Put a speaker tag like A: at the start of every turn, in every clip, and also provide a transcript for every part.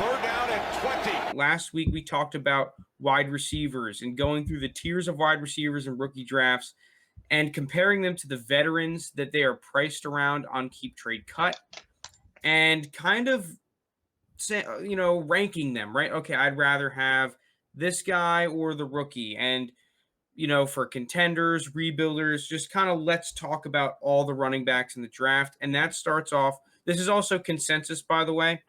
A: Third down and 20.
B: Last week, we talked about wide receivers and going through the tiers of wide receivers in rookie drafts and comparing them to the veterans that they are priced around on Keep Trade Cut and kind of, ranking them, right? Okay, I'd rather have this guy or the rookie. And, for contenders, rebuilders, just kind of let's talk about all the running backs in the draft. And that starts off, this is also consensus, by the way.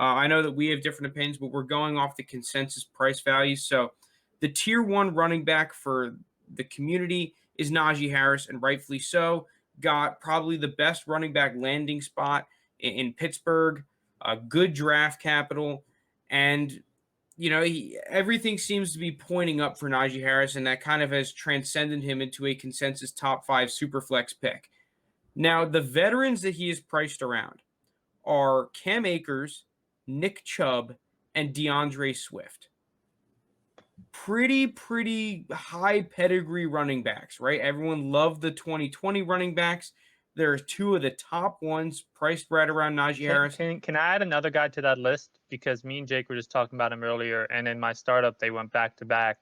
B: I know that we have different opinions, but we're going off the consensus price values. So the tier 1 running back for the community is Naji Harris, and rightfully so. Got probably the best running back landing spot in Pittsburgh, good draft capital, and everything seems to be pointing up for Naji Harris, and that kind of has transcended him into a consensus top 5 superflex pick. Now, the veterans that he is priced around are Cam Akers, Nick Chubb, and DeAndre Swift. Pretty high pedigree running backs, right? Everyone loved the 2020 running backs. There are 2 of the top ones priced right around Naji Harris.
C: Can I add another guy to that list? Because me and Jake were just talking about him earlier, and in my startup, they went back to back.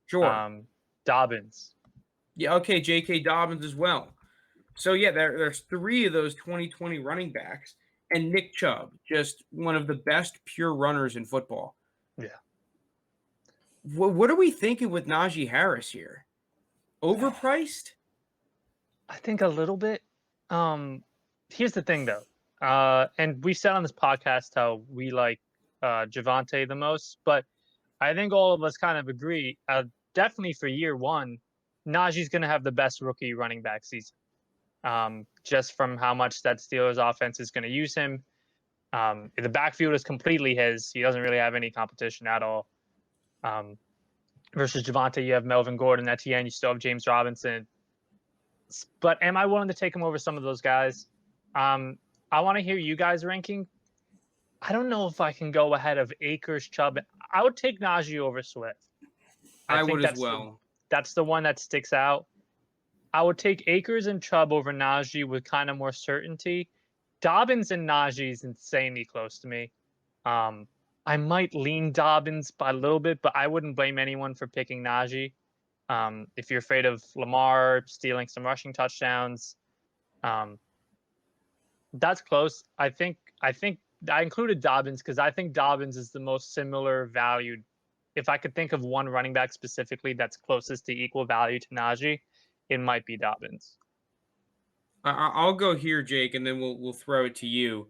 B: Sure.
C: Dobbins.
B: Yeah, okay, J.K. Dobbins as well. So, yeah, there's 3 of those 2020 running backs. And Nick Chubb, just one of the best pure runners in football.
C: Yeah.
B: What are we thinking with Naji Harris here? Overpriced?
C: I think a little bit. Here's the thing, though. And we said on this podcast how we like Javonte the most, but I think all of us kind of agree, definitely for year 1, Najee's going to have the best rookie running back season. Just from how much that Steelers offense is going to use him. The backfield is completely his. He doesn't really have any competition at all. Versus Javonte, you have Melvin Gordon, Etienne, you still have James Robinson. But am I willing to take him over some of those guys? I want to hear you guys ranking. I don't know if I can go ahead of Akers, Chubb. I would take Naji over Swift.
B: I would as well.
C: That's the one that sticks out. I would take Akers and Chubb over Naji with kind of more certainty. Dobbins and Naji is insanely close to me. I might lean Dobbins by a little bit, but I wouldn't blame anyone for picking Naji. If you're afraid of Lamar stealing some rushing touchdowns, that's close. I think I included Dobbins because I think Dobbins is the most similar valued. If I could think of one running back specifically that's closest to equal value to Naji, it might be Dobbins.
B: I'll go here, Jake, and then we'll throw it to you.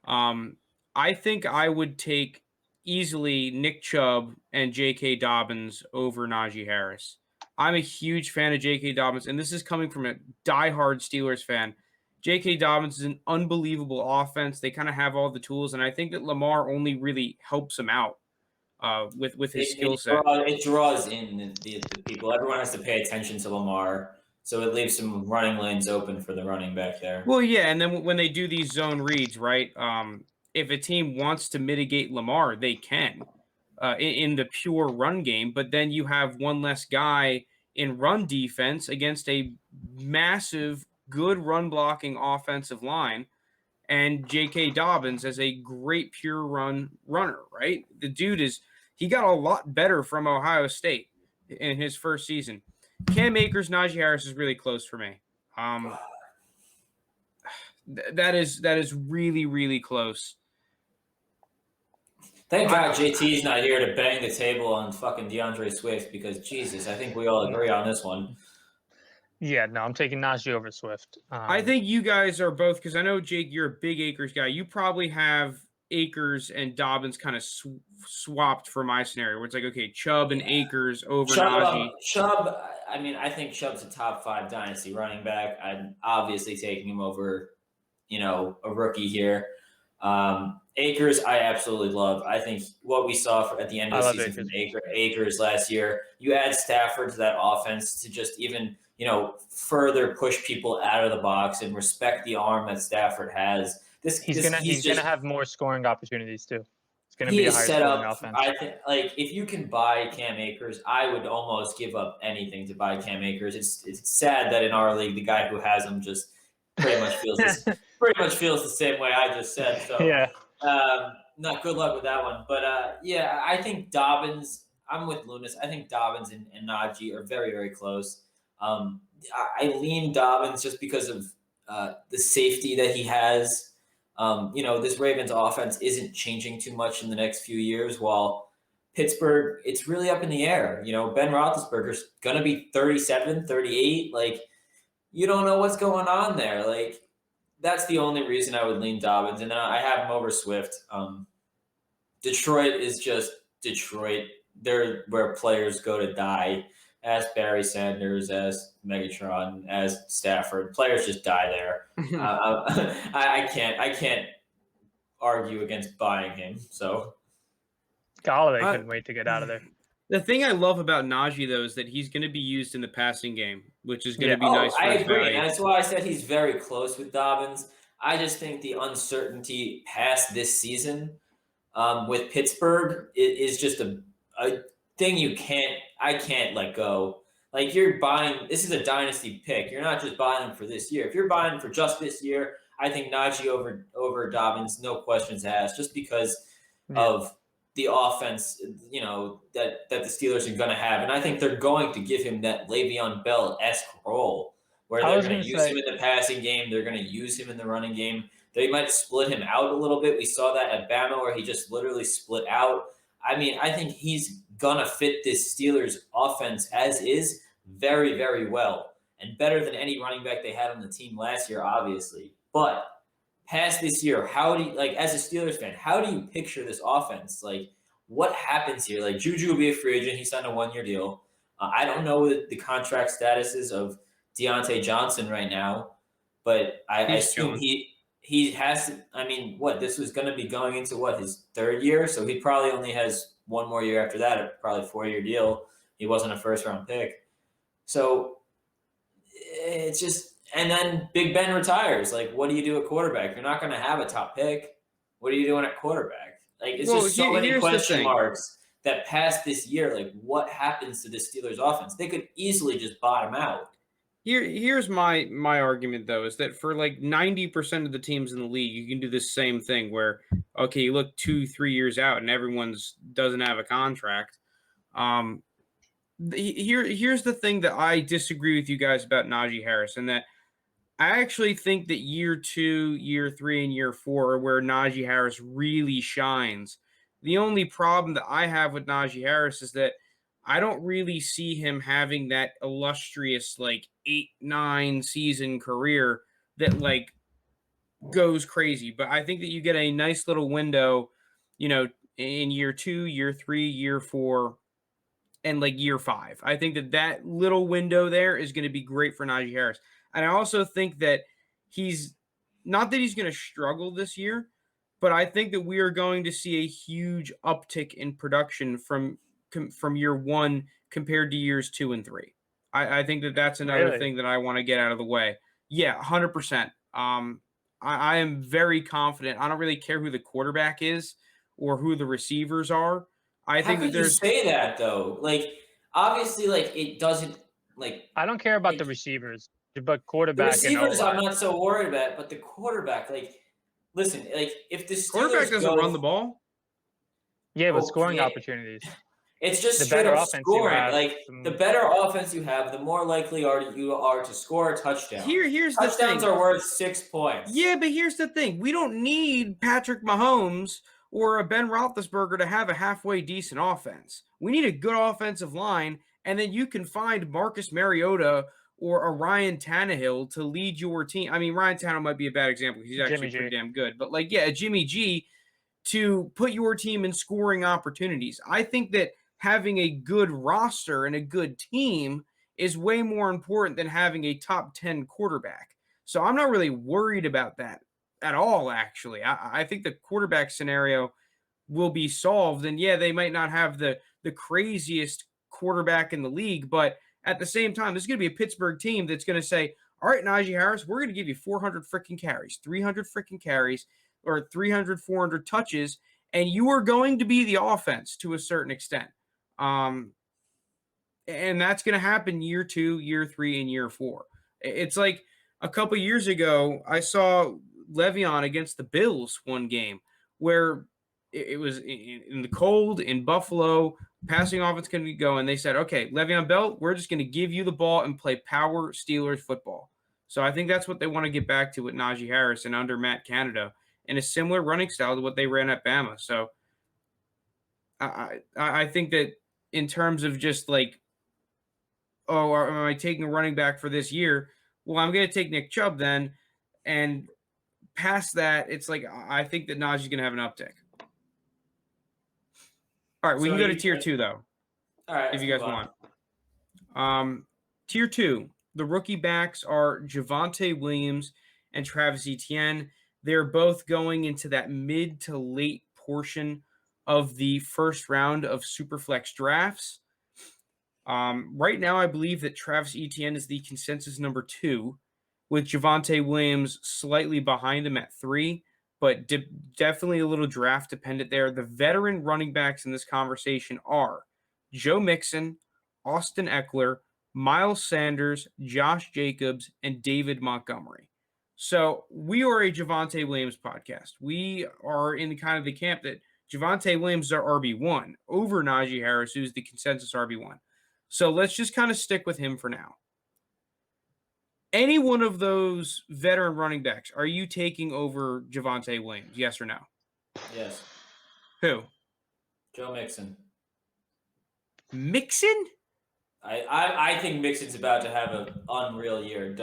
B: I think I would take easily Nick Chubb and J.K. Dobbins over Naji Harris. I'm a huge fan of J.K. Dobbins, and this is coming from a diehard Steelers fan. J.K. Dobbins is an unbelievable offense. They kind of have all the tools, and I think that Lamar only really helps him out with his skill set.
D: It draws in the people. Everyone has to pay attention to Lamar, so it leaves some running lanes open for the running back there.
B: Well, yeah, and then when they do these zone reads, right, if a team wants to mitigate Lamar, they can in the pure run game, but then you have one less guy in run defense against a massive, good run-blocking offensive line, and J.K. Dobbins as a great pure runner, right? The dude he got a lot better from Ohio State in his first season. Cam Akers, Naji Harris is really close for me. That is really, really close.
D: Thank God JT's not here to bang the table on fucking DeAndre Swift because, Jesus, I think we all agree on this one.
C: Yeah, no, I'm taking Naji over Swift.
B: I think you guys are both, because I know, Jake, you're a big Akers guy. You probably have Akers and Dobbins kind of swapped for my scenario, where it's like, okay, Chubb and Akers over Naji.
D: Chubb, I mean, I think Chubb's a top 5 dynasty running back. I'm obviously taking him over, a rookie here. Akers, I absolutely love. I think what we saw at the end of the season from Akers last year, you add Stafford to that offense to just even, further push people out of the box and respect the arm that Stafford has.
C: He's gonna have more scoring opportunities too. It's gonna be a higher scoring offense.
D: I think, if you can buy Cam Akers, I would almost give up anything to buy Cam Akers. It's sad that in our league, the guy who has him just pretty much feels the same way I just said. So
C: yeah.
D: not good luck with that one. But yeah, I think Dobbins. I'm with Lounis. I think Dobbins and Naji are very, very close. I lean Dobbins just because of the safety that he has. This Ravens offense isn't changing too much in the next few years, while Pittsburgh, it's really up in the air. Ben Roethlisberger's going to be 37, 38. Like, you don't know what's going on there. Like, that's the only reason I would lean Dobbins. And then I have him over Swift. Detroit is just Detroit. They're where players go to die. As Barry Sanders, as Megatron, as Stafford, players just die there. I can't argue against buying him. So
C: Golladay couldn't wait to get out of there.
B: The thing I love about Naji, though, is that he's going to be used in the passing game, which is going to be nice.
D: I agree. And that's why I said he's very close with Dobbins. I just think the uncertainty past this season with Pittsburgh is just a thing I can't let go. Like, you're buying, this is a dynasty pick. You're not just buying them for this year. If you're buying them for just this year, I think Naji over Dobbins, no questions asked, just because of the offense, that the Steelers are going to have. And I think they're going to give him that Le'Veon Bell-esque role where they're going to use him in the passing game. They're going to use him in the running game. They might split him out a little bit. We saw that at Bama where he just literally split out. I mean, I think he's going to fit this Steelers offense as is very, very well, and better than any running back they had on the team last year, obviously. But past this year, how do you, as a Steelers fan, how do you picture this offense? Like, what happens here? Like, Juju will be a free agent. He signed a one-year deal. I don't know the contract statuses of Deontay Johnson right now, but I assume he has to. I mean, this was going to be going into his third year, so he probably only has one more year after that, probably a 4-year deal. He wasn't a first-round pick. So it's just – and then Big Ben retires. Like, what do you do at quarterback? You're not going to have a top pick. What are you doing at quarterback? Like, it's just so many question marks that past this year, like, what happens to the Steelers offense? They could easily just bottom out.
B: Here's my argument, though, is that for 90% of the teams in the league, you can do the same thing where, okay, you look 2-3 years out and everyone's doesn't have a contract. Here's the thing that I disagree with you guys about Naji Harris, and that I actually think that year 2, year 3, and year 4 are where Naji Harris really shines. The only problem that I have with Naji Harris is that I don't really see him having that illustrious 8-9 season career that goes crazy. But I think that you get a nice little window, in year 2, year 3, year 4, and year 5. I think that little window there is going to be great for Naji Harris. And I also think that he's not that he's going to struggle this year, but I think that we are going to see a huge uptick in production from year 1 compared to years 2 and 3. I think that that's another thing that I want to get out of the way. Yeah, 100%. I am very confident. I don't really care who the quarterback is or who the receivers are. I think that there's.
D: How could you say that though? Obviously, it doesn't
C: I don't care about the receivers, but quarterback.
D: The receivers, I'm not so worried about, but the quarterback, listen, if the Steelers
B: quarterback doesn't run the ball.
C: Yeah, but scoring opportunities.
D: It's just straight up scoring. The better offense you have, the more likely you are to score a touchdown.
B: Here's
D: Touchdowns
B: the thing.
D: are worth 6 points.
B: Yeah, but here's the thing. We don't need Patrick Mahomes or a Ben Roethlisberger to have a halfway decent offense. We need a good offensive line, and then you can find Marcus Mariota or a Ryan Tannehill to lead your team. I mean, Ryan Tannehill might be a bad example because he's actually pretty damn good. But, a Jimmy G to put your team in scoring opportunities. I think that having a good roster and a good team is way more important than having a top 10 quarterback. So I'm not really worried about that at all, actually. I think the quarterback scenario will be solved. And, yeah, they might not have the craziest quarterback in the league, but at the same time, there's going to be a Pittsburgh team that's going to say, all right, Naji Harris, we're going to give you 400 freaking carries, 300 freaking carries, or 300, 400 touches, and you are going to be the offense to a certain extent. And that's going to happen year 2, year 3, and year 4. It's like a couple years ago, I saw Le'Veon against the Bills one game where it was in the cold in Buffalo. Passing offense can be going. They said, okay, Le'Veon Bell, we're just going to give you the ball and play power Steelers football. So I think that's what they want to get back to with Naji Harris and under Matt Canada, in a similar running style to what they ran at Bama. So I think that in terms of just like, oh, am I taking a running back for this year? Well, I'm going to take Nick Chubb then. And past that, it's like I think that Najee's going to have an uptick. All right, we can go to tier 2 though.
D: All right,
B: if you guys want. Tier 2, the rookie backs are Javonte Williams and Travis Etienne. They're both going into that mid to late portion of the first round of Superflex drafts. Right now, I believe that Travis Etienne is the consensus number 2, with Javonte Williams slightly behind him at 3. But definitely a little draft dependent there. The veteran running backs in this conversation are Joe Mixon, Austin Eckler, Miles Sanders, Josh Jacobs, and David Montgomery. So we are a Javonte Williams podcast. We are in kind of the camp that Javonte Williams is our RB1 over Naji Harris, who's the consensus RB1. So let's just kind of stick with him for now. Any one of those veteran running backs, are you taking over Javonte Williams? Yes or no?
D: Yes.
B: Who?
D: Joe Mixon.
B: Mixon?
D: I think Mixon's about to have an unreal year.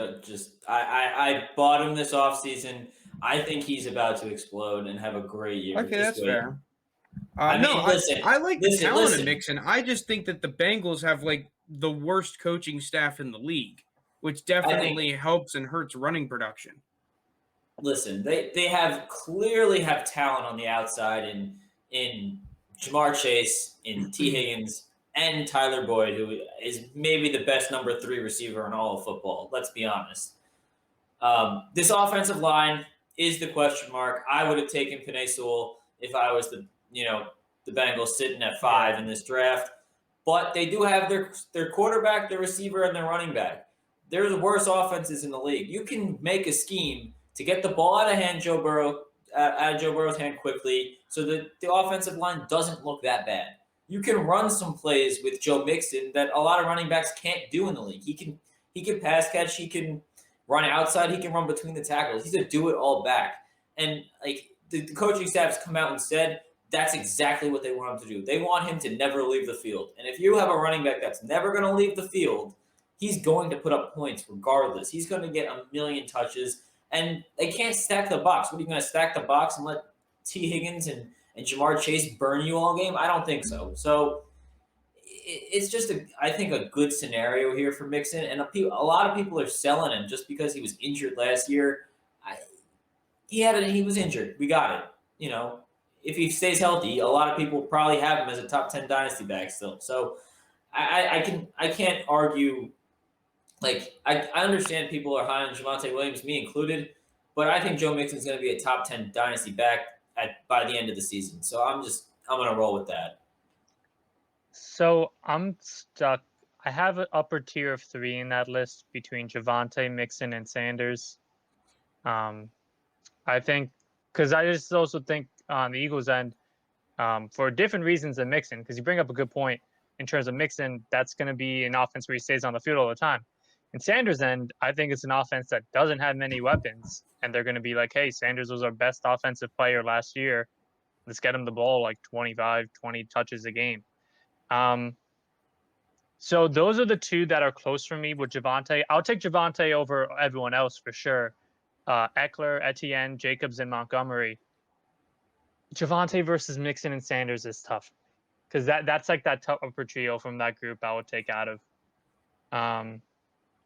D: I bought him this offseason. I think he's about to explode and have a great year.
B: Okay, that's fair.
D: I
B: like the talent of Mixon. I just think that the Bengals have like the worst coaching staff in the league, which definitely helps and hurts running production.
D: Listen, they clearly have talent on the outside in Jamar Chase, in T. Higgins, and Tyler Boyd, who is maybe the best number 3 receiver in all of football. Let's be honest. This offensive line is the question mark. I would have taken Penei Sewell if I was the Bengals sitting at 5 in this draft. But they do have their quarterback, their receiver, and their running back. They're the worst offenses in the league. You can make a scheme to get the ball out of Joe Burrow's hand quickly, so that the offensive line doesn't look that bad. You can run some plays with Joe Mixon that a lot of running backs can't do in the league. He can pass catch, he can run outside, he can run between the tackles. He's a do-it-all back. And like the coaching staff has come out and said that's exactly what they want him to do. They want him to never leave the field. And if you have a running back that's never going to leave the field, he's going to put up points regardless. He's going to get a million touches. And they can't stack the box. What are you going to stack the box and let T. Higgins and Jamar Chase burn you all game? I don't think so. So it's just, I think, a good scenario here for Mixon. And a lot of people are selling him just because he was injured last year. He was injured. We got it. If he stays healthy, a lot of people probably have him as a top 10 dynasty back still. So I can't argue. Like, I understand people are high on Javonte Williams, me included, but I think Joe Mixon's going to be a top 10 dynasty back by the end of the season. So I'm going to roll with that.
C: So I'm stuck. I have an upper tier of 3 in that list between Javonte, Mixon, and Sanders. I think, because I just also think on the Eagles' end, for different reasons than Mixon, because you bring up a good point in terms of Mixon, that's going to be an offense where he stays on the field all the time. In Sanders' end, I think it's an offense that doesn't have many weapons, and they're going to be like, hey, Sanders was our best offensive player last year. Let's get him the ball like 25, 20 touches a game. So those are the 2 that are close for me with Javonte. I'll take Javonte over everyone else for sure. Eckler, Etienne, Jacobs, and Montgomery. Javonte versus Mixon and Sanders is tough, because that's like that upper trio from that group I would take out of.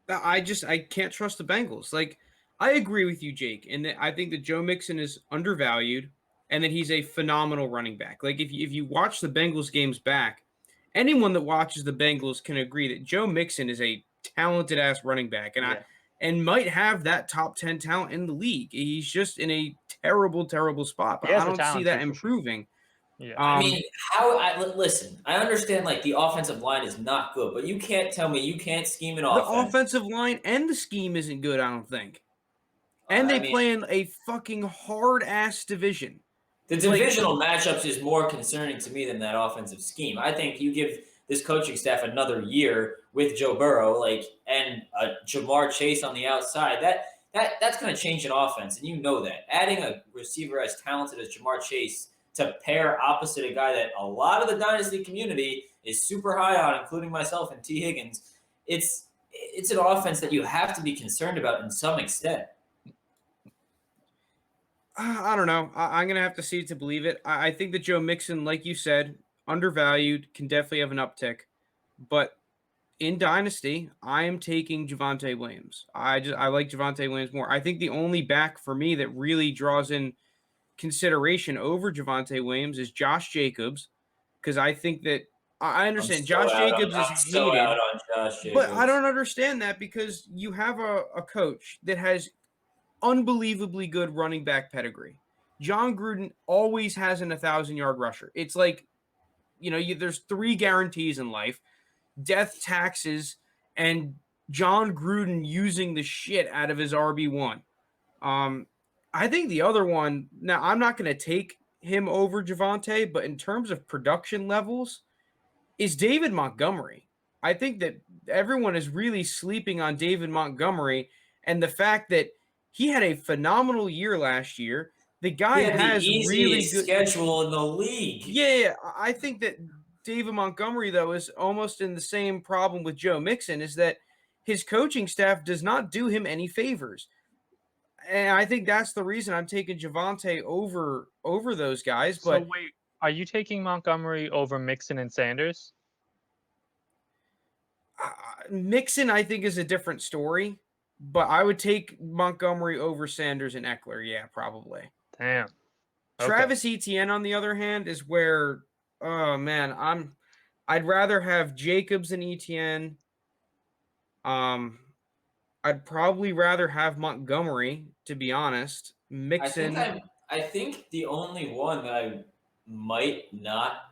B: I can't trust the Bengals. Like, I agree with you, Jake, and I think that Joe Mixon is undervalued and that he's a phenomenal running back. Like, if you watch the Bengals games back, anyone that watches the Bengals can agree that Joe Mixon is a talented-ass running back, and might have that top 10 talent in the league. He's just in a terrible, terrible spot, but I don't see that improving.
C: Yeah.
D: Listen, I understand like the offensive line is not good, but you can't tell me you can't scheme an offense.
B: The offensive line and the scheme isn't good, I don't think. And they play in a fucking hard-ass division.
D: The divisional matchups is more concerning to me than that offensive scheme. I think you give this coaching staff another year with Joe Burrow, and Jamar Chase on the outside. That's going to change an offense, and you know that. Adding a receiver as talented as Jamar Chase to pair opposite a guy that a lot of the Dynasty community is super high on, including myself and T. Higgins, it's an offense that you have to be concerned about in some extent.
B: I don't know. I'm going to have to see it to believe it. I think that Joe Mixon, like you said, undervalued, can definitely have an uptick. But in Dynasty, I am taking Javonte Williams. I like Javonte Williams more. I think the only back for me that really draws in consideration over Javonte Williams is Josh Jacobs, because I think that I understand Josh Jacobs is hated,
D: out on Josh Jacobs.
B: but I don't understand that because you have a coach that has unbelievably good running back pedigree. John Gruden always has an 1,000-yard rusher. It's like, there's 3 guarantees in life: death, taxes, and John Gruden using the shit out of his RB1. I think the other one, now I'm not going to take him over Javonte, but in terms of production levels, is David Montgomery. I think that everyone is really sleeping on David Montgomery and the fact that he had a phenomenal year last year. The guy has
D: the easiest
B: really good
D: schedule in the league.
B: Yeah, I think that David Montgomery, though, is almost in the same problem with Joe Mixon, is that his coaching staff does not do him any favors. And I think that's the reason I'm taking Javonte over those guys. But
C: so wait, are you taking Montgomery over Mixon and Sanders?
B: Mixon, I think, is a different story. But I would take Montgomery over Sanders and Eckler. Yeah, probably.
C: Damn. Okay.
B: Travis Etienne, on the other hand, is where, oh man, I'd rather have Jacobs and Etienne. I'd probably rather have Montgomery, to be honest. Mixon.
D: I think the only one that I might not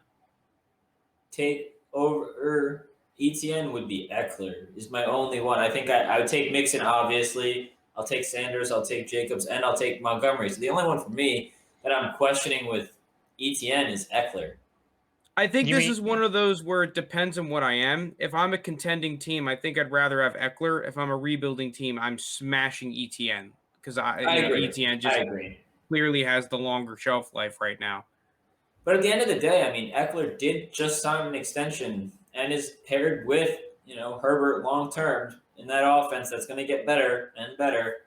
D: take over Etienne would be Eckler. Is my only one. I think I would take Mixon, obviously. I'll take Sanders, I'll take Jacobs, and I'll take Montgomery. So the only one for me that I'm questioning with Etienne is Eckler.
B: I think this is one of those where it depends on what I am. If I'm a contending team, I think I'd rather have Eckler. If I'm a rebuilding team, I'm smashing Etienne because Etienne just clearly has the longer shelf life right now.
D: But at the end of the day, I mean, Eckler did just sign an extension and is paired with, Herbert long term in that offense that's going to get better and better.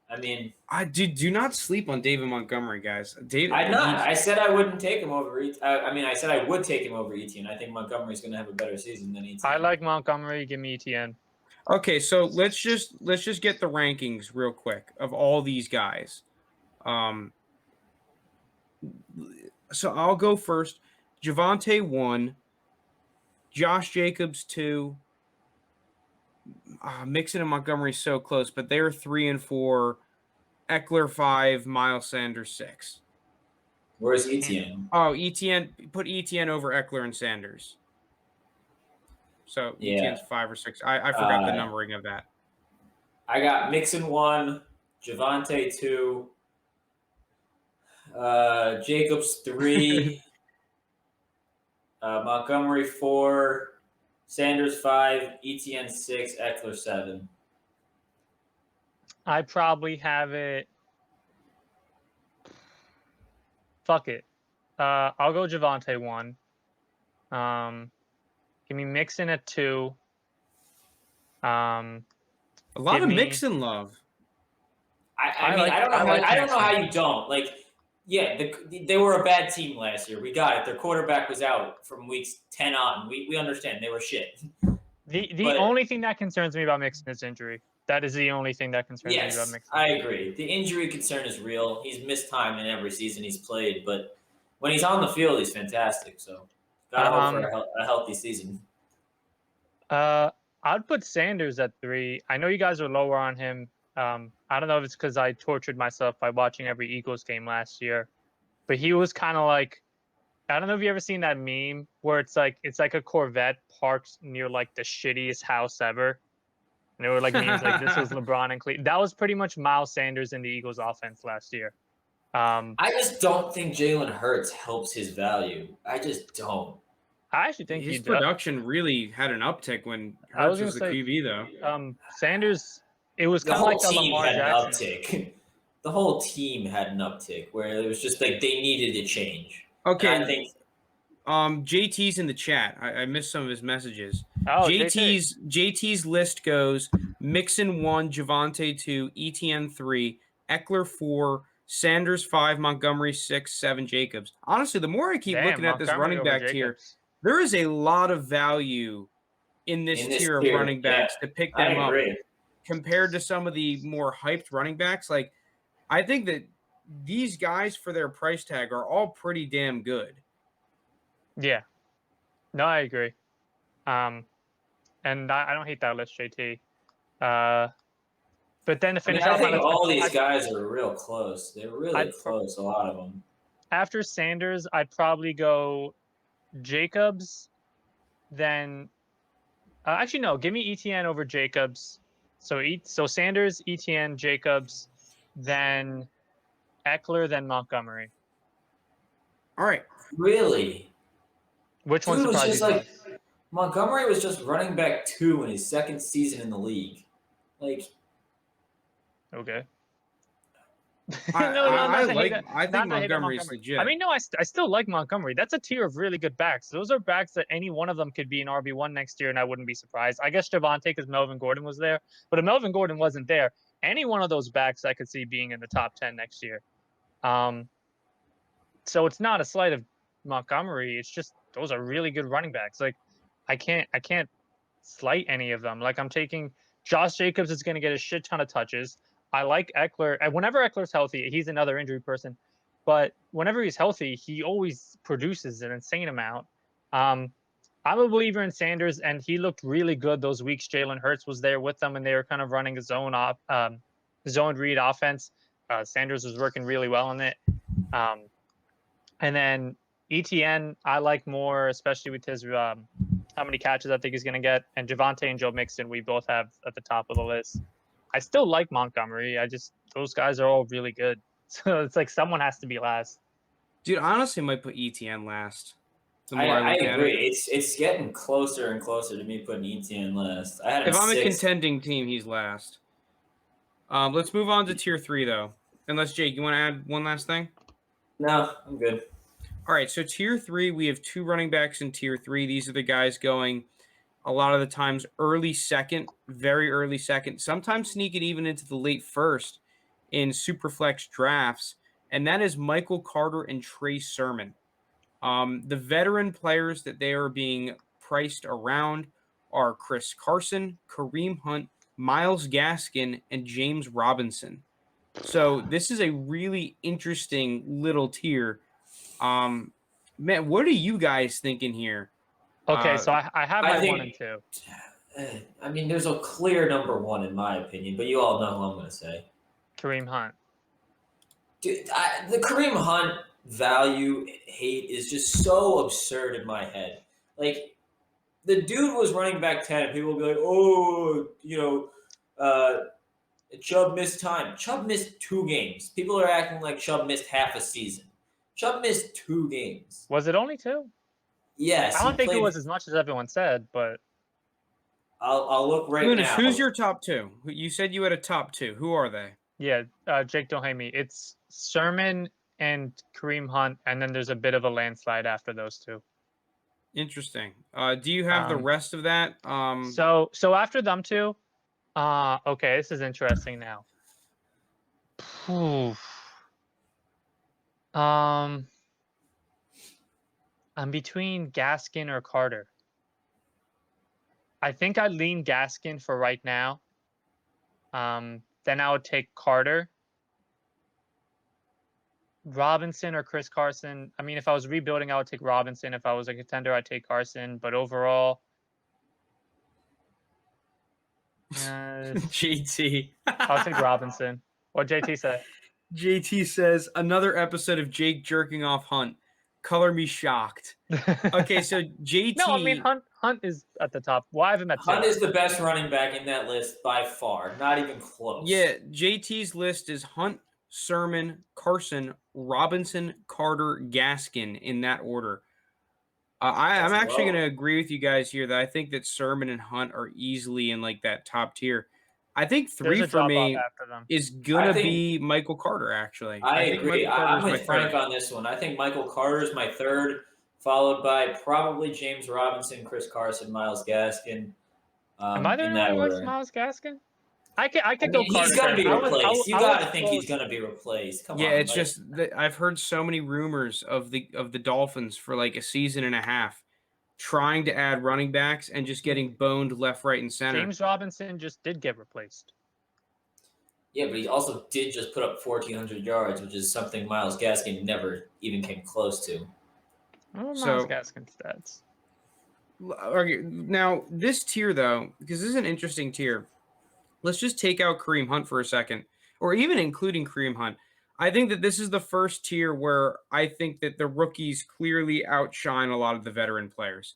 D: I mean,
B: I do not sleep on David Montgomery, guys.
D: I'm not. I said I wouldn't take him over. I said I would take him over Etienne. I think Montgomery's going to have a better season than Etienne.
C: I like Montgomery. Give me Etienne.
B: Okay, so let's just get the rankings real quick of all these guys. So I'll go first. Javonte 1, Josh Jacobs 2. Mixon and Montgomery so close, but they're 3 and 4. Eckler 5, Miles Sanders 6.
D: Where's Etienne?
B: Oh, put Etienne over Eckler and Sanders. So Etienne's 5 or 6. I forgot the numbering of that.
D: I got Mixon 1, Javonte 2, Jacobs 3, Montgomery 4, Sanders 5, Etienne 6, Eckler 7.
C: I probably have it. Fuck it. I'll go Javonte 1. Give me Mixon at 2.
B: A lot of Mixon love.
D: I don't know how you don't. They were a bad team last year. We got it. Their quarterback was out from weeks 10 on. We understand they were shit.
C: The only thing that concerns me about Mixon is injury. That is the only thing that concerns me about Mixon.
D: I agree. The injury concern is real. He's missed time in every season he's played, but when he's on the field, he's fantastic. So gotta hope for a healthy season.
C: I'd put Sanders at 3. I know you guys are lower on him. I don't know if it's because I tortured myself by watching every Eagles game last year, but he was kind of like, I don't know if you ever seen that meme where it's like a Corvette parked near like the shittiest house ever. And there were like memes like this was LeBron and Cleveland. That was pretty much Miles Sanders in the Eagles offense last year.
D: I just don't think Jalen Hurts helps his value. I just don't.
C: I actually think
B: his production really had an uptick when Hurts was the QB, though.
C: Sanders, it was kind of like the Lamar Jackson.
D: Uptick. The whole team had an uptick where it was just like they needed to change.
B: Okay.
D: And I think
B: JT's in the chat. I missed some of his messages.
C: Oh,
B: JT's list goes Mixon 1, Javonte 2, ETN 3, Eckler 4, Sanders 5, Montgomery 6, 7, Jacobs. Honestly, the more I keep looking at this running back tier, there is a lot of value in this tier of running backs to pick them up compared to some of the more hyped running backs. Like, I think that these guys for their price tag are all pretty damn good.
C: Yeah. No, I agree. And I don't hate that list, JT. But then to finish
D: off, I think all these guys are real close. They're really close, a lot of them.
C: After Sanders, I'd probably go Jacobs, then actually no, give me ETN over Jacobs. So Sanders, ETN, Jacobs, then Eckler, then Montgomery.
B: All right.
D: Really?
C: Which one surprised you?
D: Montgomery was just running back 2 in his second season in the league. Like,
C: okay.
B: I think Montgomery's legit.
C: I mean, no, I still like Montgomery. That's a tier of really good backs. Those are backs that any one of them could be an RB1 next year, and I wouldn't be surprised. I guess Javonte because Melvin Gordon was there, but if Melvin Gordon wasn't there, any one of those backs I could see being in the top 10 next year. So it's not a slight of Montgomery. It's just those are really good running backs. Like, I can't slight any of them. Like, I'm taking Josh Jacobs is going to get a shit ton of touches. I like Eckler. And whenever Eckler's healthy, he's another injury person. But whenever he's healthy, he always produces an insane amount. I'm a believer in Sanders, and he looked really good those weeks. Jalen Hurts was there with them, and they were kind of running a zone read offense. Sanders was working really well on it. And then ETN, I like more, especially with his how many catches I think he's going to get. And Javonte and Joe Mixon, we both have at the top of the list. I still like Montgomery. Those guys are all really good. So it's like someone has to be last.
B: Dude, I honestly might put ETN last.
D: I agree. It's getting closer and closer to me putting ETN last.
B: If I'm a contending team, he's last. Let's move on to tier 3, though. Unless, Jake, you want to add one last thing?
D: No, I'm good.
B: All right, so tier 3, we have 2 running backs in tier 3. These are the guys going a lot of the times early second, very early second, sometimes sneaking even into the late first in Superflex drafts, and that is Michael Carter and Trey Sermon. The veteran players that they are being priced around are Chris Carson, Kareem Hunt, Myles Gaskin, and James Robinson. So this is a really interesting little tier. Man, what are you guys thinking here?
C: Okay, so I have my 1 and 2.
D: I mean, there's a clear number 1 in my opinion, but you all know who I'm going to say.
C: Kareem Hunt.
D: Dude, the Kareem Hunt value hate is just so absurd in my head. Like, the dude was running back 10, and people will be like, oh, Chubb missed time. Chubb missed 2 games. People are acting like Chubb missed half a season. Chubb missed 2 games.
C: Was it only 2?
D: Yes.
C: I don't think it was as much as everyone said, but
D: I'll look right
B: Lounis,
D: now.
B: Who's your top 2? You said you had a top 2. Who are they?
C: Yeah, Jake, don't hate me. It's Sermon and Kareem Hunt, and then there's a bit of a landslide after those 2.
B: Interesting. Do you have the rest of that?
C: So after them 2, okay, this is interesting now. I'm between Gaskin or Carter. I think I'd lean Gaskin for right now. Then I would take Carter. Robinson or Chris Carson. I mean, if I was rebuilding, I would take Robinson. If I was a contender, I'd take Carson. But overall,
B: JT.
C: I'll take Robinson. What JT say?
B: JT says, another episode of Jake jerking off Hunt. Color me shocked. Okay, so JT.
C: No, I mean, Hunt is at the top. Why have him at
D: Hunt is the best running back in that list by far. Not even close.
B: Yeah, JT's list is Hunt, Sermon, Carson, Robinson, Carter, Gaskin in that order. I'm actually going to agree with you guys here that I think that Sermon and Hunt are easily in like that top tier. I think
C: There's
B: 3
C: a
B: for
C: drop off
B: me
C: after them.
B: is going to be Michael Carter, actually.
D: I
B: think
D: agree.
B: Michael Carter's
D: I'm
B: my
D: with Frank
B: third.
D: on this one. I think Michael Carter's my third, followed by probably James Robinson, Chris Carson, Miles Gaskin.
C: Am I the
D: in
C: only
D: that
C: one
D: order.
C: with Miles Gaskin? I could go Carter.
D: He's going to be
C: there.
D: replaced. You
C: I
D: got
C: was
D: to think he's going to be replaced. Come on.
B: Yeah, it's just that I've heard so many rumors of the Dolphins for like a season and a half trying to add running backs and just getting boned left, right, and center.
C: James Robinson just did get replaced.
D: Yeah, but he also did just put up 1,400 yards, which is something Miles Gaskin never even came close to.
C: Miles Gaskin stats.
B: Now, this tier, though, because this is an interesting tier, let's just take out Kareem Hunt for a second, or even including Kareem Hunt. I think that this is the first tier where I think that the rookies clearly outshine a lot of the veteran players.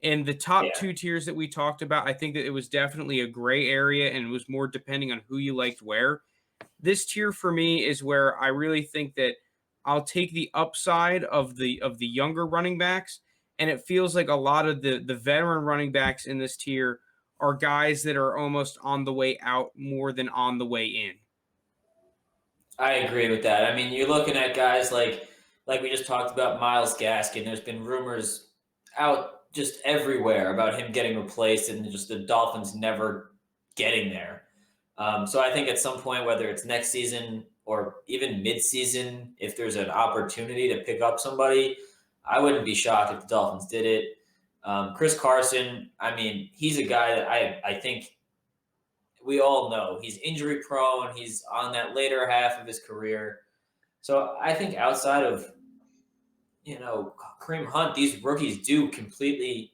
B: In the top 2 tiers that we talked about, I think that it was definitely a gray area and it was more depending on who you liked where. This tier for me is where I really think that I'll take the upside of the younger running backs, and it feels like a lot of the veteran running backs in this tier are guys that are almost on the way out more than on the way in.
D: I agree with that. I mean, you're looking at guys like we just talked about Miles Gaskin. There's been rumors out just everywhere about him getting replaced and just the Dolphins never getting there. So I think at some point, whether it's next season or even mid-season, if there's an opportunity to pick up somebody, I wouldn't be shocked if the Dolphins did it. Chris Carson, I mean, he's a guy that I think we all know. He's injury prone. He's on that later half of his career. So I think outside of, Kareem Hunt, these rookies do completely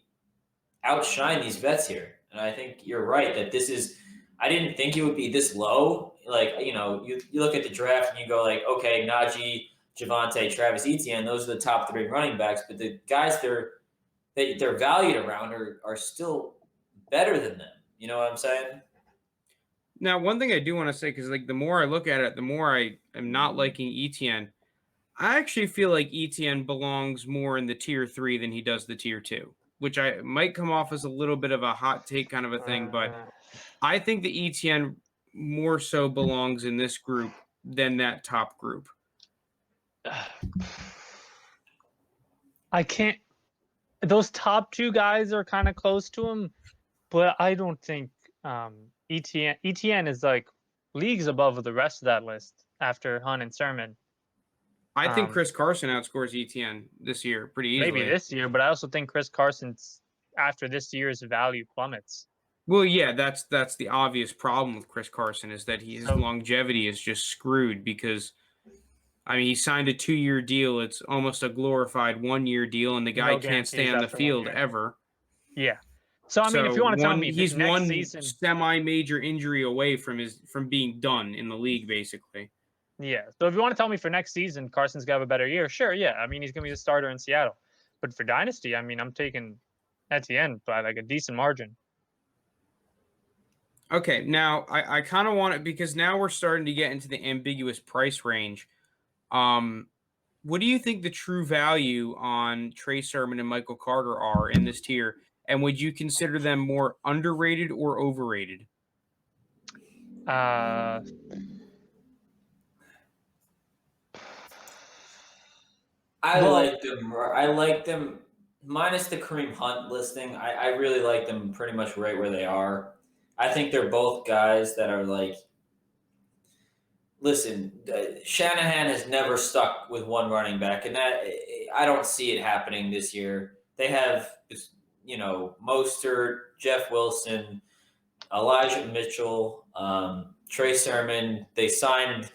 D: outshine these vets here. And I think you're right that this is – I didn't think it would be this low. Like, you look at the draft and you go like, okay, Naji, Javonte, Travis Etienne, those are the top 3 running backs. But the guys they're valued around are still better than them. You know what I'm saying?
B: Now, one thing I do want to say, because like the more I look at it, the more I am not liking Etienne. I actually feel like Etienne belongs more in the tier 3 than he does the tier 2, which I might come off as a little bit of a hot take kind of a thing, but I think the Etienne more so belongs in this group than that top group.
C: I can't. Those top 2 guys are kind of close to him, but I don't think Etienne is like leagues above the rest of that list after Hunt and Sermon.
B: I think Chris Carson outscores Etienne this year pretty easily.
C: Maybe this year, but I also think Chris Carson's after this year's value plummets.
B: Well, yeah, that's the obvious problem with Chris Carson is that his longevity is just screwed because, I mean, he signed a 2-year deal. It's almost a glorified 1-year deal, and the guy can't stay on the field ever.
C: Yeah. So, I mean, if you want to tell me
B: he's
C: next
B: one
C: season,
B: semi-major injury away from being done in the league, basically.
C: Yeah. So if you want to tell me for next season, Carson's going to have a better year, sure, yeah. I mean, he's going to be the starter in Seattle. But for Dynasty, I mean, I'm taking Etienne by like a decent margin.
B: Okay, now I kind of want it because now we're starting to get into the ambiguous price range. What do you think the true value on Trey Sermon and Michael Carter are in this tier? And would you consider them more underrated or overrated?
D: I like them. I like them minus the Kareem Hunt listing. I really like them pretty much right where they are. I think they're both guys that are like, listen, Shanahan has never stuck with one running back, and that I don't see it happening this year. They have, Mostert, Jeff Wilson, Elijah Mitchell, Trey Sermon. They signed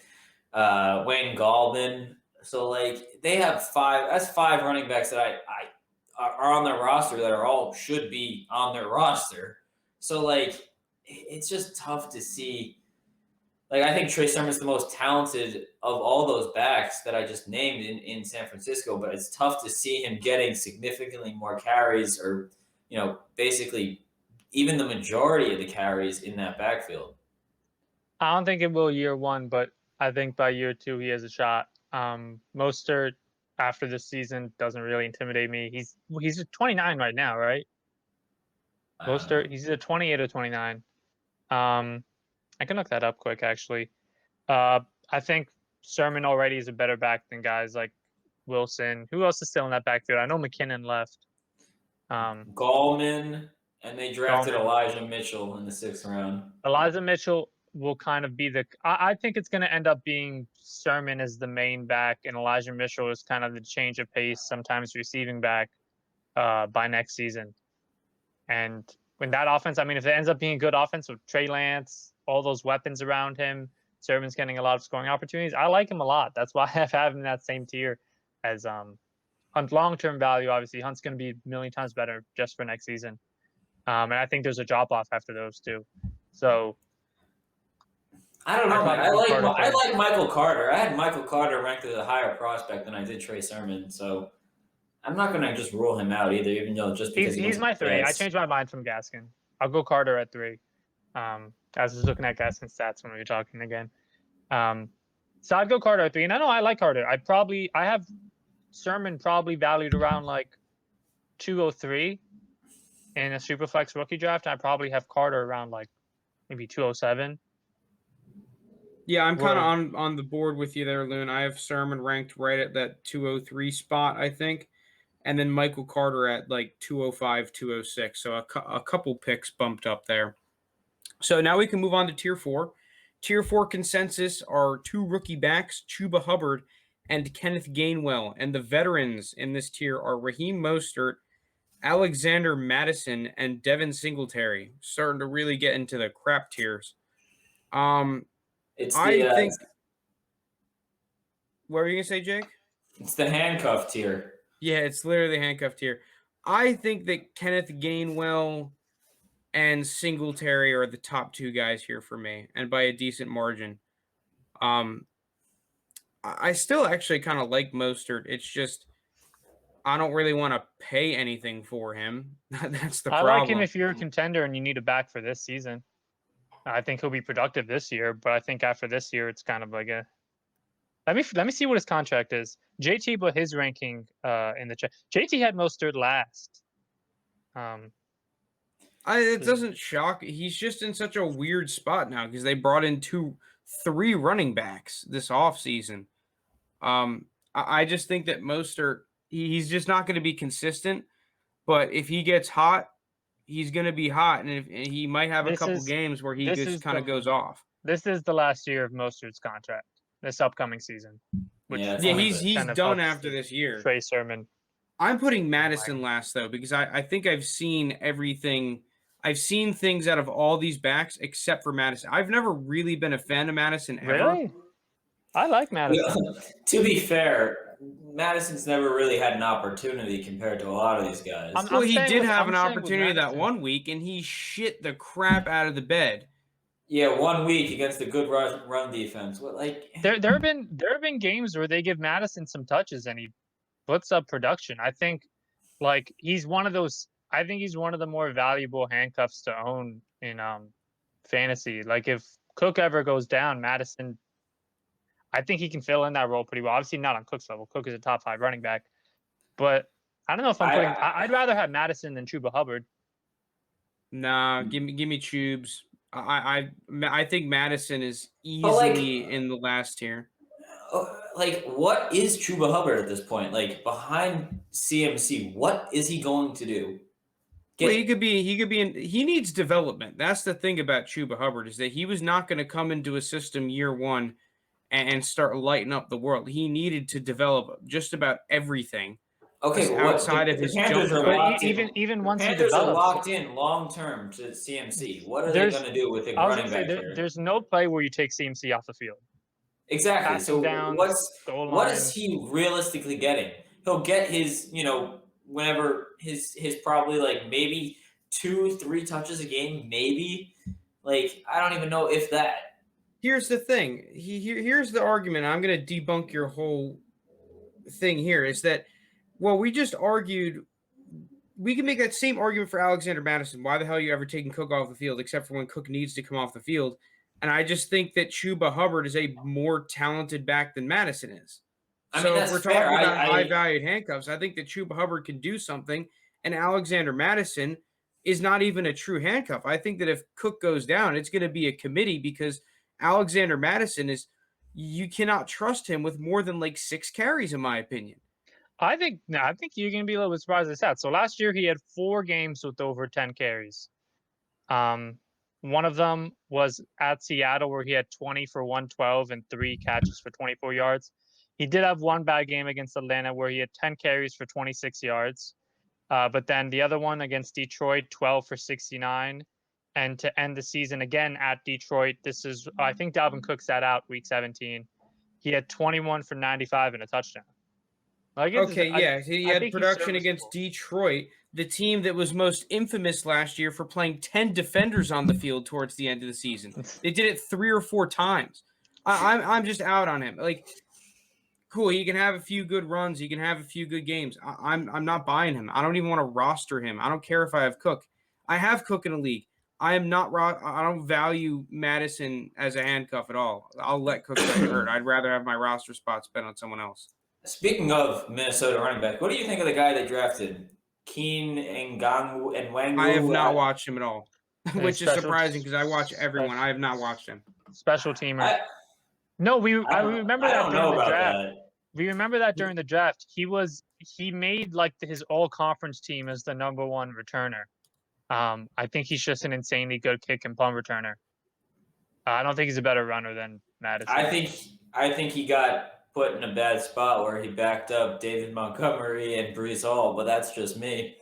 D: Wayne Gallman. So, like, they have 5 – that's 5 running backs that I are on their roster that are all should be on their roster. So, like, it's just tough to see. Like, I think Trey Sermon's the most talented of all those backs that I just named in San Francisco, but it's tough to see him getting significantly more carries or, basically even the majority of the carries in that backfield.
C: I don't think it will year 1, but I think by year 2 he has a shot. Mostert after this season doesn't really intimidate me. He's at 29 right now, right? Mostert, he's at 28 or 29. I can look that up quick actually. I think Sermon already is a better back than guys like Wilson. Who else is still in that backfield? I know McKinnon left.
D: Gallman, and they drafted
C: Gallman.
D: Elijah Mitchell in the 6th round.
C: Elijah Mitchell will kind of be I think it's going to end up being Sermon as the main back, and Elijah Mitchell is kind of the change of pace, sometimes receiving back by next season. And when that offense, I mean, if it ends up being a good offense with Trey Lance, all those weapons around him, Sermon's getting a lot of scoring opportunities. I like him a lot. That's why I have him in that same tier as Hunt. Long-term value, obviously, Hunt's going to be a million times better just for next season. And I think there's a drop-off after those two. So
D: I don't know, man. I like Michael Carter. I had Michael Carter ranked as a higher prospect than I did Trey Sermon, so I'm not going to just rule him out either, even though just because
C: he's my 3. I changed my mind from Gaskin. I'll go Carter at 3. I was just looking at Gaskin's stats when we were talking again. So I'd go Carter at 3. And I know I like Carter. I have Sermon probably valued around like 203 in a Superflex rookie draft. I probably have Carter around like maybe 207.
B: Yeah, I'm kind of on the board with you there, Loon. I have Sermon ranked right at that 203 spot, I think. And then Michael Carter at like 205, 206. So a couple picks bumped up there. So now we can move on to Tier 4. Tier 4 consensus are 2 rookie backs, Trouba Hubbard and Kenneth Gainwell. And the veterans in this tier are Raheem Mostert, Alexander Mattison, and Devin Singletary. Starting to really get into the crap tiers. I think. What were you going to say, Jake?
D: It's the handcuff tier.
B: Yeah, it's literally handcuffed here. I think that Kenneth Gainwell and Singletary are the top 2 guys here for me, and by a decent margin. I still actually kind of like Mostert. It's just I don't really want to pay anything for him. That's the problem.
C: I like him if you're a contender and you need a back for this season. I think he'll be productive this year, but I think after this year, it's kind of like a. Let me see what his contract is. JT put his ranking in the chat. JT had Mostert last.
B: It doesn't shock. He's just in such a weird spot now because they brought in 3 running backs this offseason. I just think that Mostert, he's just not going to be consistent. But if he gets hot, he's going to be hot, and he might have a couple games where he just kind of goes off.
C: This is the last year of Mostert's contract. This upcoming season.
B: He's done after this year.
C: Trey Sermon.
B: I'm putting Madison last, though, because I think I've seen everything. I've seen things out of all these backs except for Madison. I've never really been a fan of Madison ever.
C: Really? I like Madison.
D: Well, to be fair, Madison's never really had an opportunity compared to a lot of these guys.
B: He did have an opportunity that 1 week, and he shit the crap out of the bed.
D: Yeah, 1 week against a good run defense.
C: There have been games where they give Madison some touches and he puts up production. I think he's one of those. I think he's one of the more valuable handcuffs to own in fantasy. Like if Cook ever goes down, Madison, I think he can fill in that role pretty well. Obviously not on Cook's level. Cook is a top 5 running back, but I don't know if I'd rather have Madison than Trouba Hubbard.
B: Nah, give me Tubes. I think Madison is easily in the last tier.
D: What is Trouba Hubbard at this point? Behind CMC, what is he going to do?
B: He needs development. That's the thing about Trouba Hubbard is that he was not going to come into a system year 1 and start lighting up the world. He needed to develop just about everything.
D: Okay,
B: outside of his jump,
C: even once he
D: Panthers
C: develops,
D: are locked in long term to CMC. What are they going to do with a running back here?
C: There's no play where you take CMC off the field.
D: Exactly.
C: Passing
D: So what is he realistically getting? He'll get his, whenever his probably maybe 2-3 touches a game, maybe. I don't even know if that.
B: Here's the thing. Here's the argument. I'm going to debunk your whole thing here. Is that we just argued. We can make that same argument for Alexander Mattison. Why the hell are you ever taking Cook off the field, except for when Cook needs to come off the field? And I just think that Trouba Hubbard is a more talented back than Madison is.
D: I
B: So
D: mean,
B: if
D: that's
B: we're
D: fair.
B: talking about high-valued handcuffs, I think that Trouba Hubbard can do something, and Alexander Madison is not even a true handcuff. I think that if Cook goes down, it's going to be a committee because Alexander Madison is – you cannot trust him with more than like 6 carries, in my opinion.
C: I think you're going to be a little bit surprised at that. So last year he had 4 games with over 10 carries. One of them was at Seattle where he had 20 for 112 and 3 catches for 24 yards. He did have one bad game against Atlanta where he had 10 carries for 26 yards. But then the other one against Detroit, 12 for 69. And to end the season again at Detroit, I think Dalvin Cook sat out week 17. He had 21 for 95 and a touchdown.
B: He had production against Detroit, the team that was most infamous last year for playing 10 defenders on the field towards the end of the season. They did it 3 or 4 times. I'm just out on him. Like, cool, he can have a few good runs, he can have a few good games. I'm not buying him. I don't even want to roster him. I don't care if I have Cook. I have Cook in a league. I don't value Madison as a handcuff at all. I'll let Cook get hurt. I'd rather have my roster spot spent on someone else.
D: Speaking of Minnesota running back, what do you think of the guy they drafted? Keen Nwangwu?
B: I have not watched him at all, which is surprising because I watch everyone. I have not watched him.
C: Special teamer. I remember that during the draft. We remember that during the draft. He made like his all-conference team as the number 1 returner. I think he's just an insanely good kick and punt returner. I don't think he's a better runner than Madison.
D: I think he got put in a bad spot where he backed up David Montgomery and Breece Hall, but that's just me.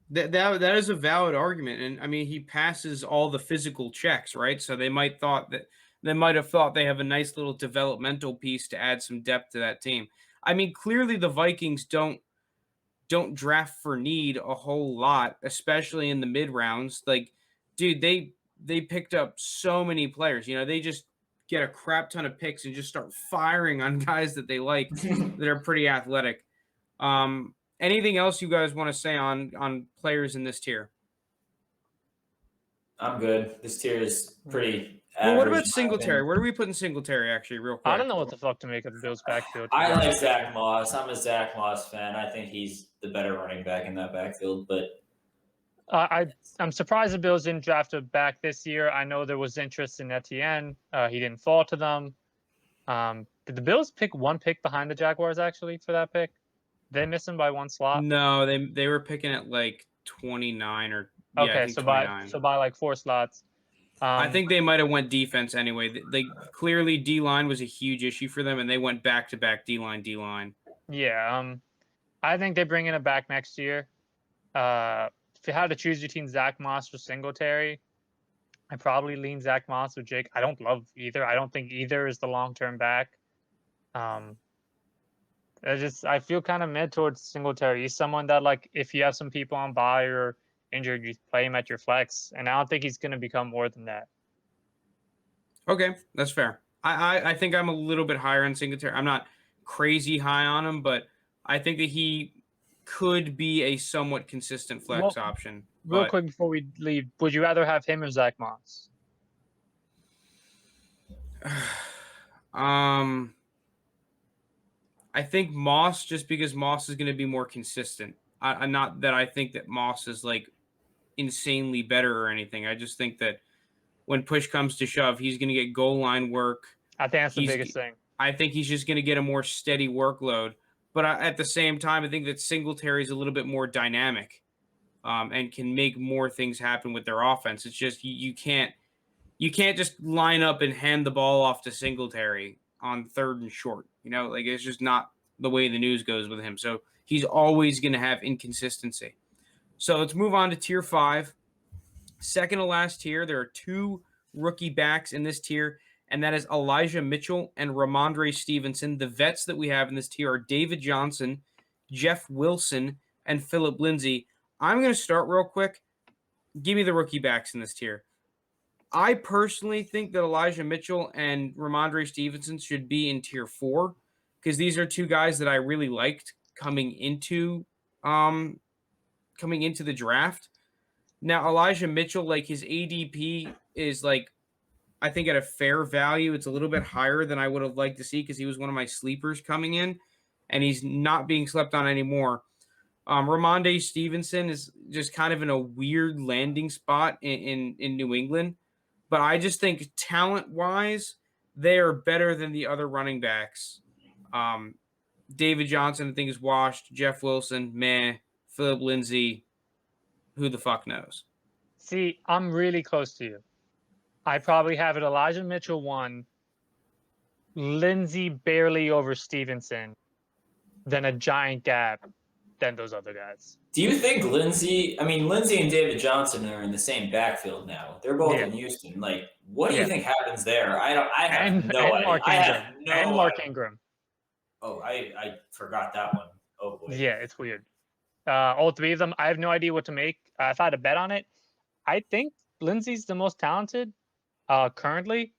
B: That is a valid argument, and I mean he passes all the physical checks, right? So they might have thought they have a nice little developmental piece to add some depth to that team. I mean, clearly the Vikings don't draft for need a whole lot, especially in the mid rounds. Like, dude, they picked up so many players. You know, they just get a crap ton of picks and just start firing on guys that they like that are pretty athletic. Anything else you guys want to say on players in this tier?
D: I'm good. This tier is pretty average.
B: Well, what about Singletary? Where do we put in Singletary, actually, real quick?
C: I don't know what the fuck to make of the Bills' backfield.
D: I like Zach Moss. I'm a Zach Moss fan. I think he's the better running back in that backfield, but
C: I'm surprised the Bills didn't draft a back this year. I know there was interest in Etienne. He didn't fall to them. Did the Bills pick 1 pick behind the Jaguars, actually, for that pick? They missed him by 1 slot?
B: No, they were picking at like 29 or –
C: okay, so by like 4 slots.
B: I think they might have went defense anyway. They clearly D-line was a huge issue for them, and they went back-to-back D-line.
C: Yeah, I think they bring in a back next year. If you had to choose between Zach Moss or Singletary, I probably lean Zach Moss or Jake. I don't love either. I don't think either is the long-term back. I feel kind of mid towards Singletary. He's someone that, like, if you have some people on bye or injured, you play him at your flex, and I don't think he's going to become more than that.
B: Okay, that's fair. I think I'm a little bit higher on Singletary. I'm not crazy high on him, but I think that he could be a somewhat consistent flex option.
C: Real quick before we leave, would you rather have him or Zach Moss?
B: I think Moss, just because Moss is going to be more consistent. Not that I think that Moss is like insanely better or anything. I just think that when push comes to shove, he's going to get goal line work.
C: I think that's the biggest thing.
B: I think he's just going to get a more steady workload. But at the same time, I think that Singletary is a little bit more dynamic and can make more things happen with their offense. It's just you can't just line up and hand the ball off to Singletary on 3rd and short. You know, like it's just not the way the news goes with him. So he's always going to have inconsistency. So let's move on to tier 5. Second to last tier, there are 2 rookie backs in this tier, and that is Elijah Mitchell and Ramandra Stevenson. The vets that we have in this tier are David Johnson, Jeff Wilson, and Philip Lindsay. I'm going to start real quick. Give me the rookie backs in this tier. I personally think that Elijah Mitchell and Ramandra Stevenson should be in tier 4 because these are 2 guys that I really liked coming into the draft. Now, Elijah Mitchell, like his ADP is like I think at a fair value, it's a little bit higher than I would have liked to see because he was one of my sleepers coming in, and he's not being slept on anymore. Raimonde Stevenson is just kind of in a weird landing spot in New England, but I just think talent-wise, they are better than the other running backs. David Johnson, I think, is washed. Jeff Wilson, meh. Philip Lindsay, who the fuck knows?
C: See, I'm really close to you. I probably have it Elijah Mitchell 1, Lindsay barely over Stevenson, then a giant gap, then those other guys.
D: Do you think Lindsay and David Johnson are in the same backfield now? They're both in Houston. Like, what do you think happens there? I have no idea.
C: Mark Ingram.
D: Oh, I forgot that one. Oh boy.
C: Yeah, it's weird. All three of them, I have no idea what to make. If I had a bet on it, I think Lindsay's the most talented currently.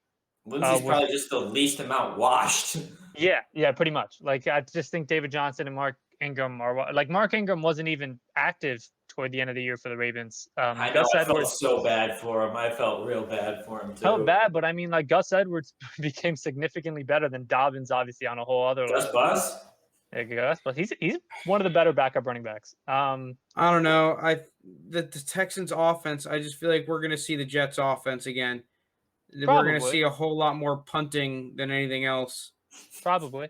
D: Lindsay's probably just the least amount washed.
C: Yeah, pretty much. Like, I just think David Johnson and Mark Ingram are like, Mark Ingram wasn't even active toward the end of the year for the Ravens.
D: I know. I felt so bad for him. I felt real bad for him too.
C: Felt bad, but I mean, like, Gus Edwards became significantly better than Dobbins, obviously, on a whole other level.
D: Bus?
C: Yeah, Gus, but he's one of the better backup running backs.
B: I don't know. The Texans offense, I just feel like we're going to see the Jets offense again. Probably. We're going to see a whole lot more punting than anything else.
C: Probably.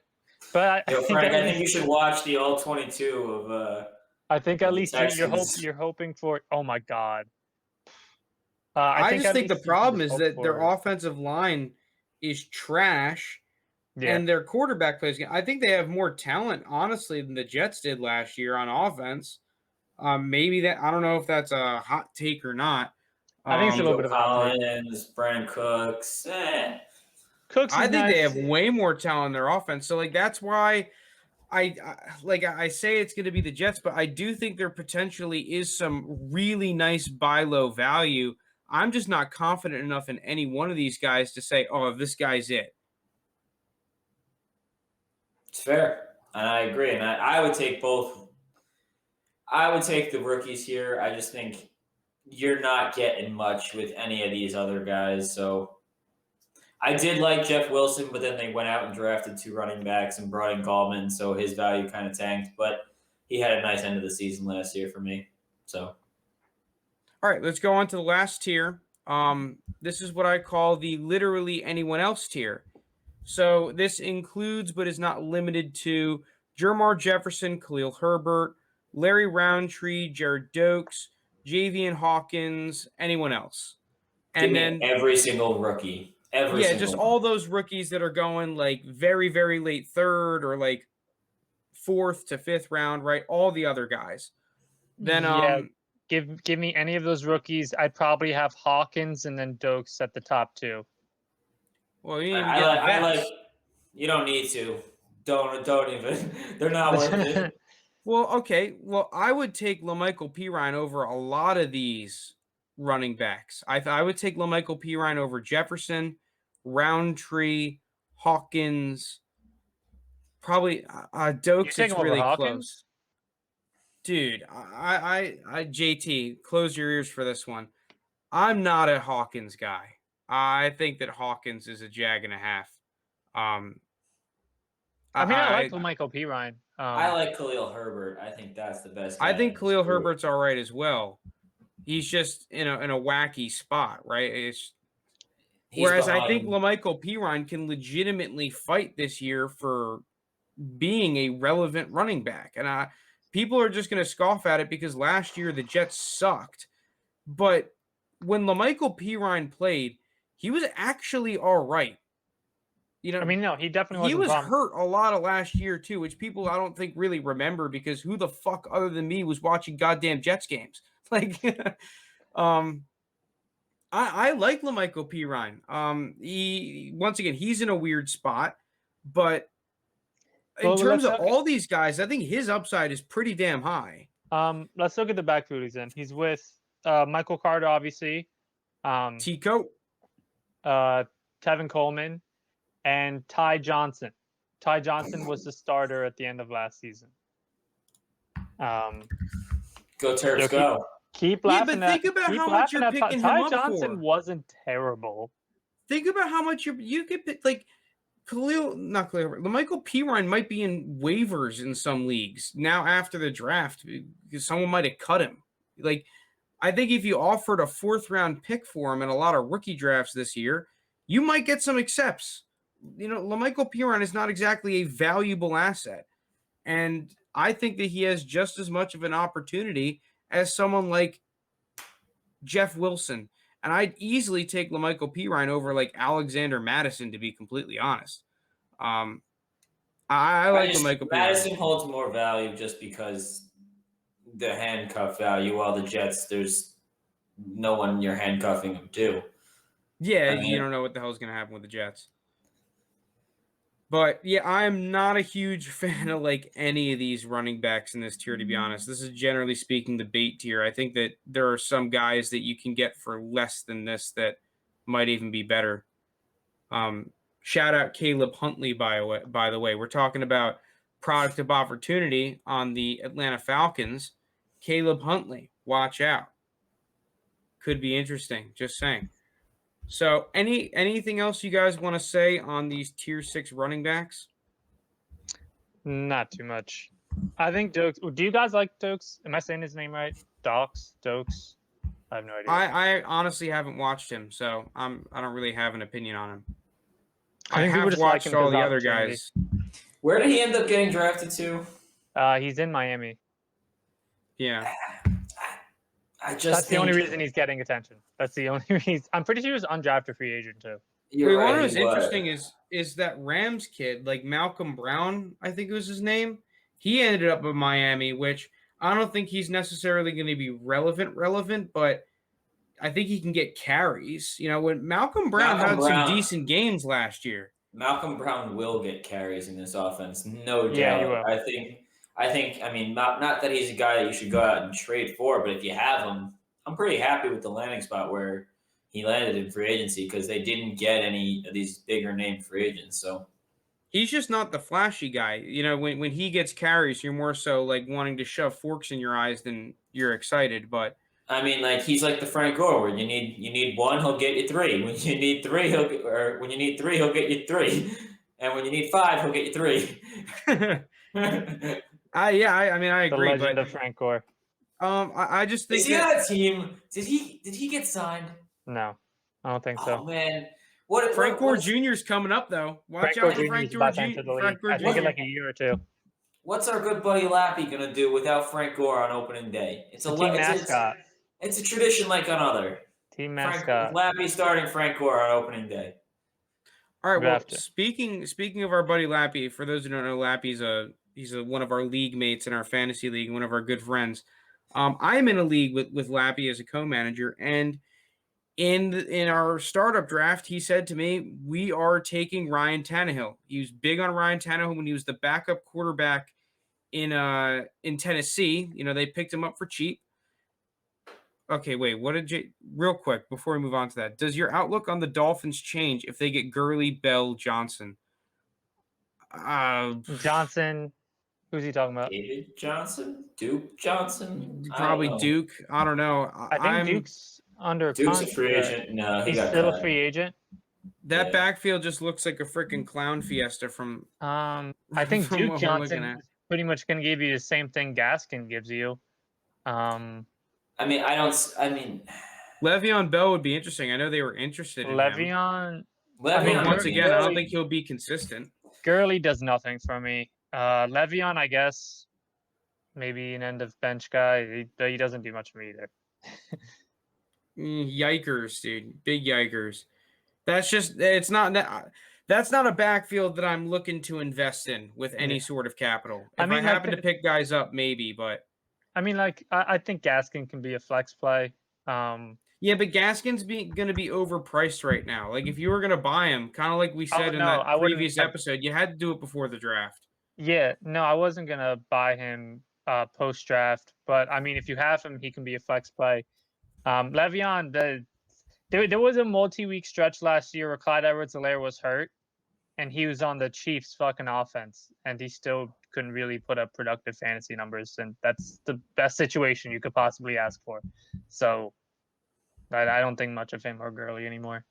C: But
D: Frank, I think you should watch the all 22 of
C: I think at least you're hoping for. Oh my God!
B: I just think the problem is that their offensive line is trash, and their quarterback plays. I think they have more talent, honestly, than the Jets did last year on offense. Maybe that, I don't know if that's a hot take or not.
C: I think it's a little bit of
D: Collins, Brandon Cooks.
B: I think they have way more talent in their offense. So, like, that's why I say it's going to be the Jets, but I do think there potentially is some really nice buy low value. I'm just not confident enough in any one of these guys to say, oh, this guy's it.
D: It's fair. And I agree. And I would take both. I would take the rookies here. I just think you're not getting much with any of these other guys. So I did like Jeff Wilson, but then they went out and drafted 2 running backs and brought in Gallman, so his value kind of tanked. But he had a nice end of the season last year for me. So,
B: all right, let's go on to the last tier. This is what I call the literally anyone else tier. So this includes, but is not limited to, Jermar Jefferson, Khalil Herbert, Larry Roundtree, Jared Dokes, Javian Hawkins, anyone else.
D: And then every single rookie.
B: Just all those rookies that are going like very, very late 3rd or like 4th to 5th round, right? All the other guys. Then
C: give me any of those rookies. I'd probably have Hawkins and then Dokes at the top 2.
B: Well, you
D: you don't need to. Don't even. They're not worth it.
B: Well, okay. Well, I would take LaMichael Pirine over a lot of these running backs. I would take LaMichael Pirine over Jefferson, Roundtree, Hawkins, probably Dokes is really close. Dude, I JT, close your ears for this one. I'm not a Hawkins guy. I think that Hawkins is a jag and a half.
C: I like LaMichael Pirine.
D: I like Khalil Herbert. I think that's the best guy.
B: I think Khalil Herbert's all right as well. He's just in a wacky spot, right? Whereas I think LaMichael Pirine can legitimately fight this year for being a relevant running back. And people are just going to scoff at it because last year the Jets sucked. But when LaMichael Pirine played, he was actually all right. You know,
C: I mean, no, he definitely
B: was hurt a lot of last year too, which people I don't think really remember because who the fuck other than me was watching goddamn Jets games? Like, I like LaMichael Pirine. He's in a weird spot, but in terms of all these guys, I think his upside is pretty damn high.
C: Let's look at the backfield he's in. He's with Michael Carter, obviously.
B: Tico.
C: Tevin Coleman. And Ty Johnson. Ty Johnson was the starter at the end of last season.
D: Go Terps, go.
C: Keep laughing
B: but think about how much you're picking him
C: Ty
B: up
C: Johnson
B: for.
C: wasn't terrible.
B: think about how much you could pick, like Lamichael Pirine might be in waivers in some leagues now after the draft because someone might have cut him. Like, I think if you offered a 4th round pick for him in a lot of rookie drafts this year, you might get some accepts. Lamichael Pirine is not exactly a valuable asset. And I think that he has just as much of an opportunity as someone like Jeff Wilson. And I'd easily take Lamichael Pirine over like Alexander Madison, to be completely honest. I like Lamichael Pirine.
D: Madison holds more value just because the handcuff value, while the Jets, there's no one you're handcuffing them to.
B: Yeah, you don't know what the hell's going to happen with the Jets. But yeah, I'm not a huge fan of like any of these running backs in this tier, to be honest. This is generally speaking the bait tier. I think that there are some guys that you can get for less than this that might even be better. Shout out Caleb Huntley, by the way. We're talking about product of opportunity on the Atlanta Falcons. Caleb Huntley, watch out. Could be interesting, just saying. So anything else you guys want to say on these tier 6 running backs?
C: Not too much. I think Dokes. Do you guys like Dokes? Am I saying his name right? Dokes? I have no idea.
B: I honestly haven't watched him, so I don't really have an opinion on him. I
C: think
B: have watched all the other guys.
D: Where did he end up getting drafted to?
C: He's in Miami.
B: Yeah.
C: That's the only reason he's getting attention. That's the only reason. I'm pretty sure he was undrafted free agent too.
B: What was interesting is that Rams kid, like Malcolm Brown, I think it was his name. He ended up in Miami, which I don't think he's necessarily going to be relevant, but I think he can get carries. When Malcolm Brown had some decent games last year.
D: Malcolm Brown will get carries in this offense, no doubt.
C: Yeah, he will.
D: I think. I mean, not that he's a guy that you should go out and trade for, but if you have him, I'm pretty happy with the landing spot where he landed in free agency because they didn't get any of these bigger name free agents. So
B: he's just not the flashy guy. When he gets carries, you're more so like wanting to shove forks in your eyes than you're excited. But
D: I mean, like he's like the Frank Gore, where you need 1, he'll get you 3. When you need 3, he'll get you 3, and when you need 5, he'll get you 3.
B: I agree.
C: The legend of Frank Gore.
B: I just think
D: is he on a team? Did he get signed?
C: No, I don't think so.
D: Oh man,
B: Frank Gore Jr. is coming up though. Watch out for Frank Gore Jr.
C: I think in like a year or two.
D: What's our good buddy Lappy gonna do without Frank Gore on opening day? It's a
C: team mascot.
D: It's a tradition like another.
C: Team mascot.
D: Lappy starting Frank Gore on opening day.
B: All right. Well, speaking of our buddy Lappy, for those who don't know, Lappy's he's one of our league mates in our fantasy league, one of our good friends. I'm in a league with Lappy as a co-manager, and in our startup draft, he said to me, we are taking Ryan Tannehill. He was big on Ryan Tannehill when he was the backup quarterback in Tennessee. They picked him up for cheap. Okay, wait, real quick, before we move on to that, does your outlook on the Dolphins change if they get Gurley, Bell, Johnson?
C: Johnson, who's he talking about?
D: David Johnson? Duke Johnson?
B: Probably Duke. I don't know.
C: I think Duke's under
D: Duke's a free agent. No,
C: he's still a free agent.
B: That backfield just looks like a freaking clown fiesta from.
C: I think Duke Johnson is pretty much going to give you the same thing Gaskin gives you.
B: Le'Veon Bell would be interesting. I know they were interested in
C: Le'Veon.
B: Once again, I don't think he'll be consistent.
C: Gurley does nothing for me. Le'Veon, I guess, maybe an end of bench guy. He doesn't do much for me either.
B: Yikers, dude! Big yikers. That's not a backfield that I'm looking to invest in with any sort of capital. If I happen to pick guys up, maybe, but.
C: I think Gaskin can be a flex play.
B: Yeah, but Gaskin's going to be overpriced right now. Like if you were going to buy him, kind of like we said in that previous episode, you had to do it before the draft.
C: Yeah, no, I wasn't going to buy him post draft, but I mean, if you have him, he can be a flex play. Le'Veon, there was a multi-week stretch last year where Clyde Edwards-Helaire was hurt, and he was on the Chiefs' fucking offense, and he still couldn't really put up productive fantasy numbers, and that's the best situation you could possibly ask for. So I don't think much of him or Gurley anymore.